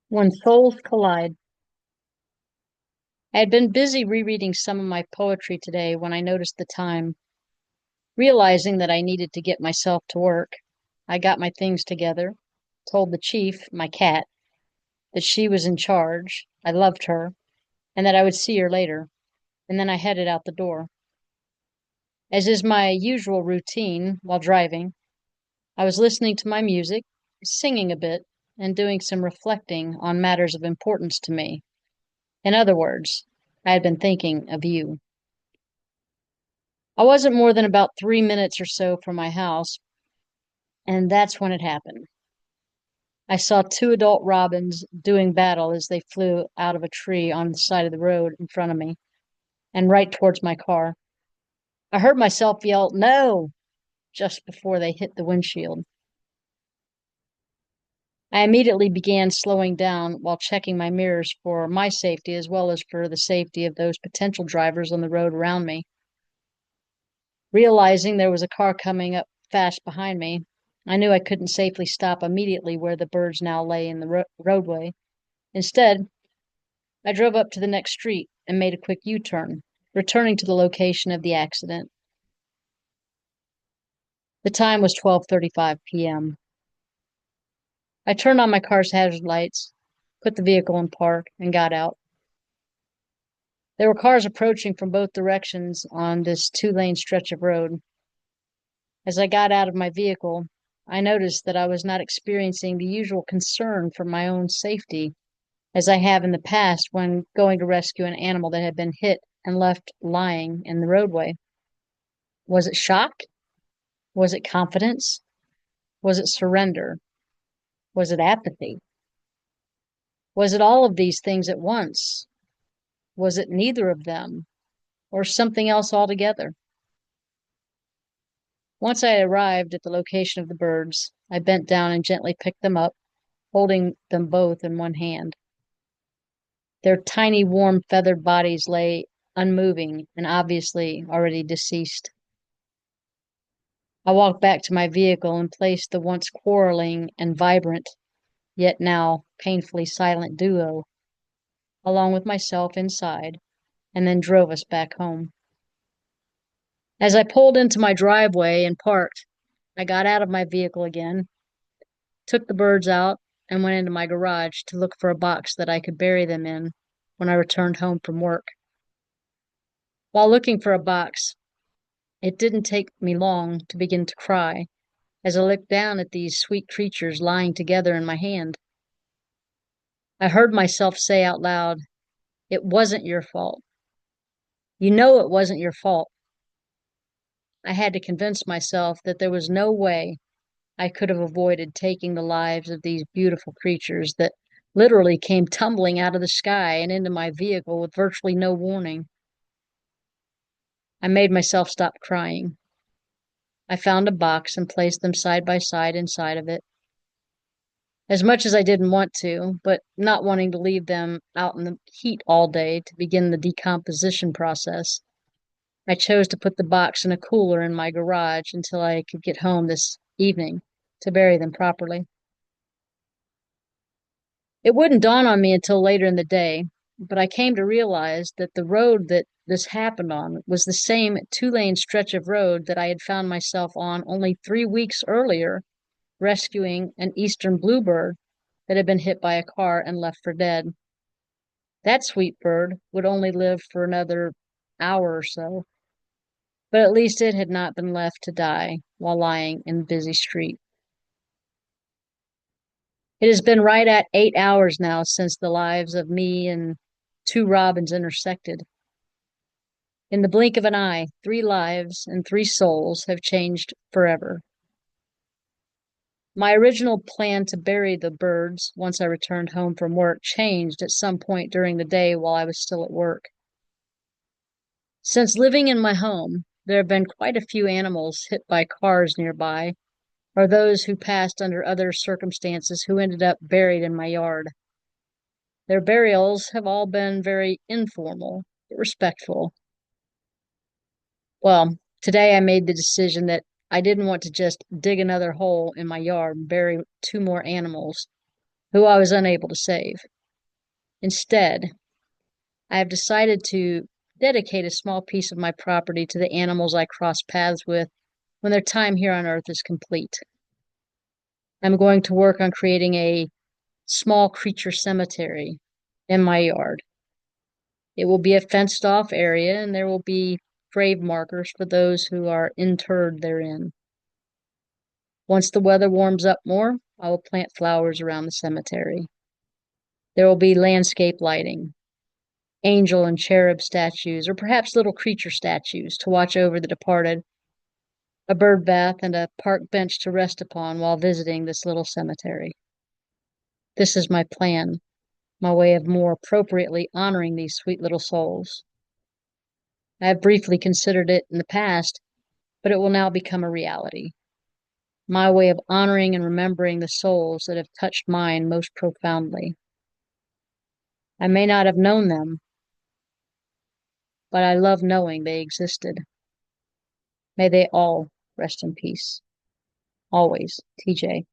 When souls collide. I had been busy rereading some of my poetry today when I noticed the time. Realizing that I needed to get myself to work, I got my things together, told the chief, my cat, that she was in charge, I loved her, and that I would see her later, and then I headed out the door. As is my usual routine while driving, I was listening to my music, singing a bit, and doing some reflecting on matters of importance to me. In other words, I had been thinking of you. I wasn't more than about 3 minutes or so from my house, and that's when it happened. I saw two adult robins doing battle as they flew out of a tree on the side of the road in front of me and right towards my car. I heard myself yell, "No!" just before they hit the windshield. I immediately began slowing down while checking my mirrors for my safety as well as for the safety of those potential drivers on the road around me. Realizing there was a car coming up fast behind me, I knew I couldn't safely stop immediately where the birds now lay in the roadway. Instead, I drove up to the next street and made a quick U-turn, returning to the location of the accident. The time was 12:35 p.m. I turned on my car's hazard lights, put the vehicle in park, and got out. There were cars approaching from both directions on this two-lane stretch of road. As I got out of my vehicle, I noticed that I was not experiencing the usual concern for my own safety as I have in the past when going to rescue an animal that had been hit and left lying in the roadway. Was it shock? Was it confidence? Was it surrender? Was it apathy? Was it all of these things at once? Was it neither of them or something else altogether? Once I arrived at the location of the birds, I bent down and gently picked them up, holding them both in one hand. Their tiny, warm, feathered bodies lay unmoving and obviously already deceased. I walked back to my vehicle and placed the once quarreling and vibrant, yet now painfully silent duo, along with myself inside, and then drove us back home. As I pulled into my driveway and parked, I got out of my vehicle again, took the birds out, and went into my garage to look for a box that I could bury them in when I returned home from work. While looking for a box, it didn't take me long to begin to cry as I looked down at these sweet creatures lying together in my hand. I heard myself say out loud, "It wasn't your fault. You know it wasn't your fault." I had to convince myself that there was no way I could have avoided taking the lives of these beautiful creatures that literally came tumbling out of the sky and into my vehicle with virtually no warning. I made myself stop crying. I found a box and placed them side by side inside of it. As much as I didn't want to, but not wanting to leave them out in the heat all day to begin the decomposition process, I chose to put the box in a cooler in my garage until I could get home this evening to bury them properly. It wouldn't dawn on me until later in the day, but I came to realize that the road that this happened on was the same two-lane stretch of road that I had found myself on only 3 weeks earlier, rescuing an eastern bluebird that had been hit by a car and left for dead. That sweet bird would only live for another hour or so, but at least it had not been left to die while lying in a busy street. It has been right at 8 hours now since the lives of me and two robins intersected. In the blink of an eye, three lives and three souls have changed forever. My original plan to bury the birds once I returned home from work changed at some point during the day while I was still at work. Since living in my home, there have been quite a few animals hit by cars nearby, or those who passed under other circumstances who ended up buried in my yard. Their burials have all been very informal, but respectful. Well, today I made the decision that I didn't want to just dig another hole in my yard and bury two more animals who I was unable to save. Instead, I have decided to dedicate a small piece of my property to the animals I cross paths with when their time here on Earth is complete. I'm going to work on creating a small creature cemetery in my yard. It will be a fenced off area and there will be grave markers for those who are interred therein. Once the weather warms up more, I will plant flowers around the cemetery. There will be landscape lighting, angel and cherub statues, or perhaps little creature statues to watch over the departed, a bird bath, and a park bench to rest upon while visiting this little cemetery. This is my plan, my way of more appropriately honoring these sweet little souls. I have briefly considered it in the past, but it will now become a reality. My way of honoring and remembering the souls that have touched mine most profoundly. I may not have known them, but I love knowing they existed. May they all rest in peace. Always, TJ.